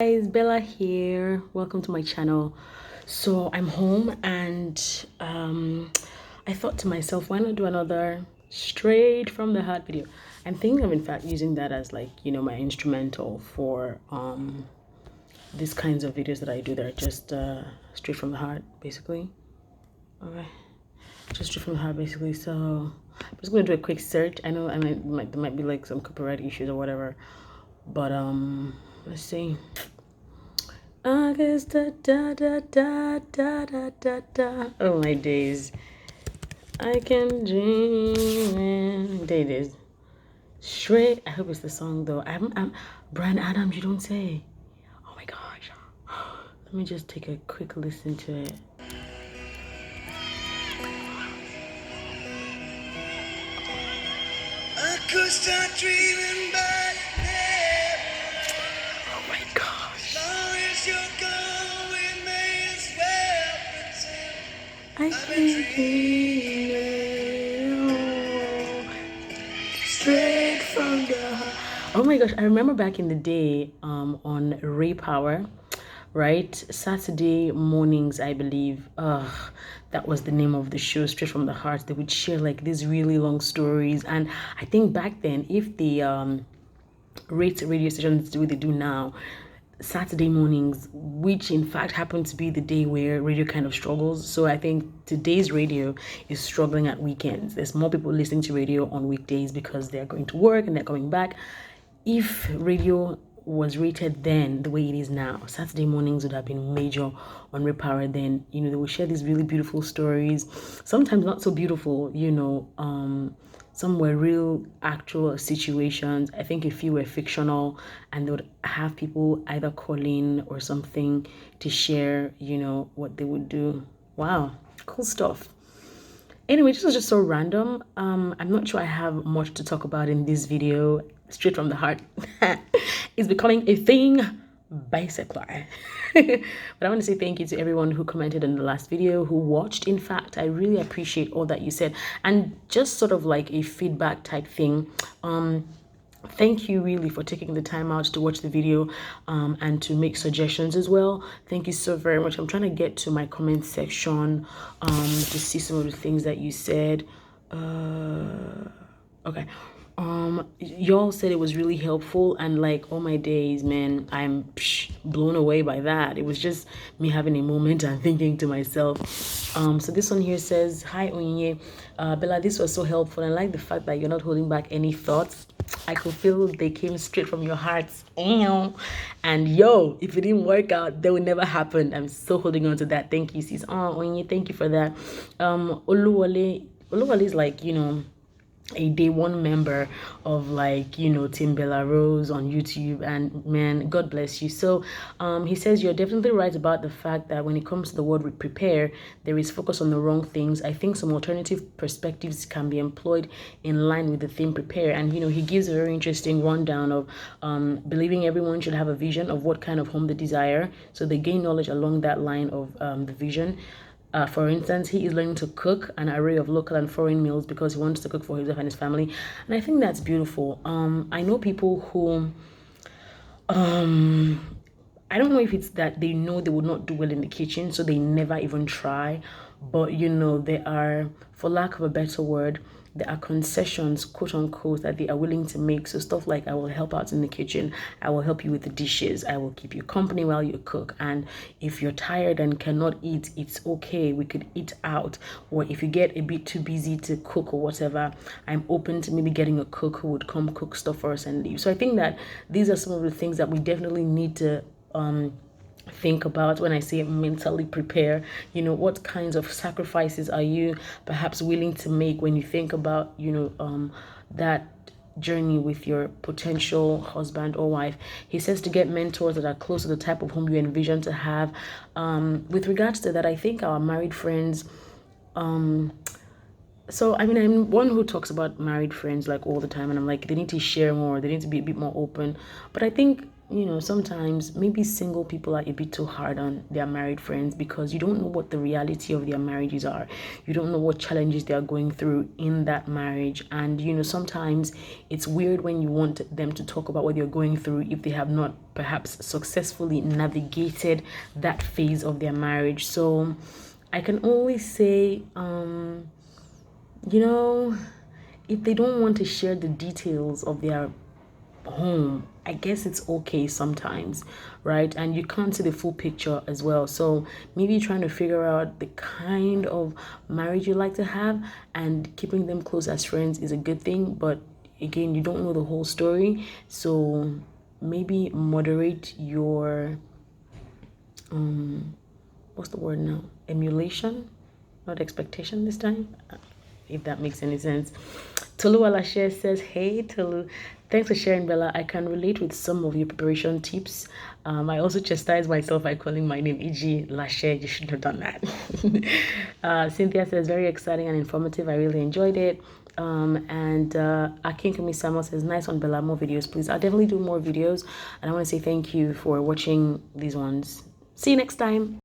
Guys, Bella here. Welcome to my channel. So I'm home and I thought to myself, why not do another straight from the heart video? I'm thinking of in fact using that as like, my instrumental for these kinds of videos that I do that are just straight from the heart basically. Okay. Just straight from the heart basically. So I'm just gonna do a quick search. I know there might be like some copyright issues or whatever. But let's see. August da da da da da da da da. Oh my days. I can dream. There it is. Straight. I hope it's the song though. I'm Brian Adams, you don't say. Oh my gosh. Let me just take a quick listen to it. I could start dreaming by now. Oh my gosh. As long as you're gone, we may as well pretend I've been dreaming straight from the heart. Oh my gosh, I remember back in the day on Ray Power, right? Saturday mornings, I believe. That was the name of the show, Straight from the Heart. They would share like these really long stories. And I think back then, if the rate radio stations do what they do now, Saturday mornings, which in fact happened to be the day where radio kind of struggles. So I think today's radio is struggling at weekends. There's more people listening to radio on weekdays because they're going to work and they're coming back. If radio was rated then the way it is now, Saturday mornings would have been major on Repower. Then they will share these really beautiful stories, sometimes not so beautiful, some were real actual situations. I think a few were fictional, and they would have people either call in or something to share what they would do. Wow, cool stuff. Anyway, this was just so random. I'm not sure I have much to talk about in this video. Straight from the heart. It's becoming a thing, basically. But I want to say thank you to everyone who commented in the last video, who watched. In fact, I really appreciate all that you said. And just sort of like a feedback type thing. Thank you really for taking the time out to watch the video and to make suggestions as well. Thank you so very much. I'm trying to get to my comment section to see some of the things that you said. Okay. Y'all said it was really helpful, and like, oh my days, man, I'm blown away by that. It was just me having a moment and thinking to myself. So this one here says, hi Onyinye, Bella, this was so helpful. I like the fact that you're not holding back any thoughts. I could feel they came straight from your hearts. And yo, if it didn't work out, that would never happen. I'm so holding on to that. Thank you, sis. Onyinye, thank you for that. Oluwale is like, a day one member of like Team Bella Rose on YouTube, and man, God bless you. So he says you're definitely right about the fact that when it comes to the word prepare, there is focus on the wrong things. I think some alternative perspectives can be employed in line with the theme prepare, and he gives a very interesting rundown of believing everyone should have a vision of what kind of home they desire, so they gain knowledge along that line of the vision. For instance, he is learning to cook an array of local and foreign meals because he wants to cook for himself and his family. And I think that's beautiful. I know people who, I don't know if it's that they know they would not do well in the kitchen, so they never even try. But, there are, for lack of a better word, there are concessions, quote unquote, that they are willing to make. So stuff like, I will help out in the kitchen, I will help you with the dishes, I will keep you company while you cook, and if you're tired and cannot eat, it's okay, we could eat out. Or if you get a bit too busy to cook or whatever, I'm open to maybe getting a cook who would come cook stuff for us and leave. So I think that these are some of the things that we definitely need to think about when I say mentally prepare. What kinds of sacrifices are you perhaps willing to make when you think about that journey with your potential husband or wife. He says to get mentors that are close to the type of home you envision to have. With regards to that, I think our married friends, so I'm one who talks about married friends like all the time, and I'm like, they need to share more, they need to be a bit more open. But I think sometimes maybe single people are a bit too hard on their married friends because you don't know what the reality of their marriages are. You don't know what challenges they are going through in that marriage. And, sometimes it's weird when you want them to talk about what you're going through if they have not perhaps successfully navigated that phase of their marriage. So I can only say, if they don't want to share the details of their home, I guess it's okay sometimes, right? And you can't see the full picture as well. So maybe trying to figure out the kind of marriage you like to have and keeping them close as friends is a good thing. But again, you don't know the whole story. So maybe moderate your, what's the word now? Emulation, not expectation this time, if that makes any sense. Tolu Alashe says, hey, Tolu. Thanks for sharing, Bella. I can relate with some of your preparation tips. I also chastise myself by calling my name E.G. Lashe. You shouldn't have done that. Cynthia says, very exciting and informative. I really enjoyed it. And Akinkumi Samuel says, nice one, Bella. More videos, please. I'll definitely do more videos. And I want to say thank you for watching these ones. See you next time.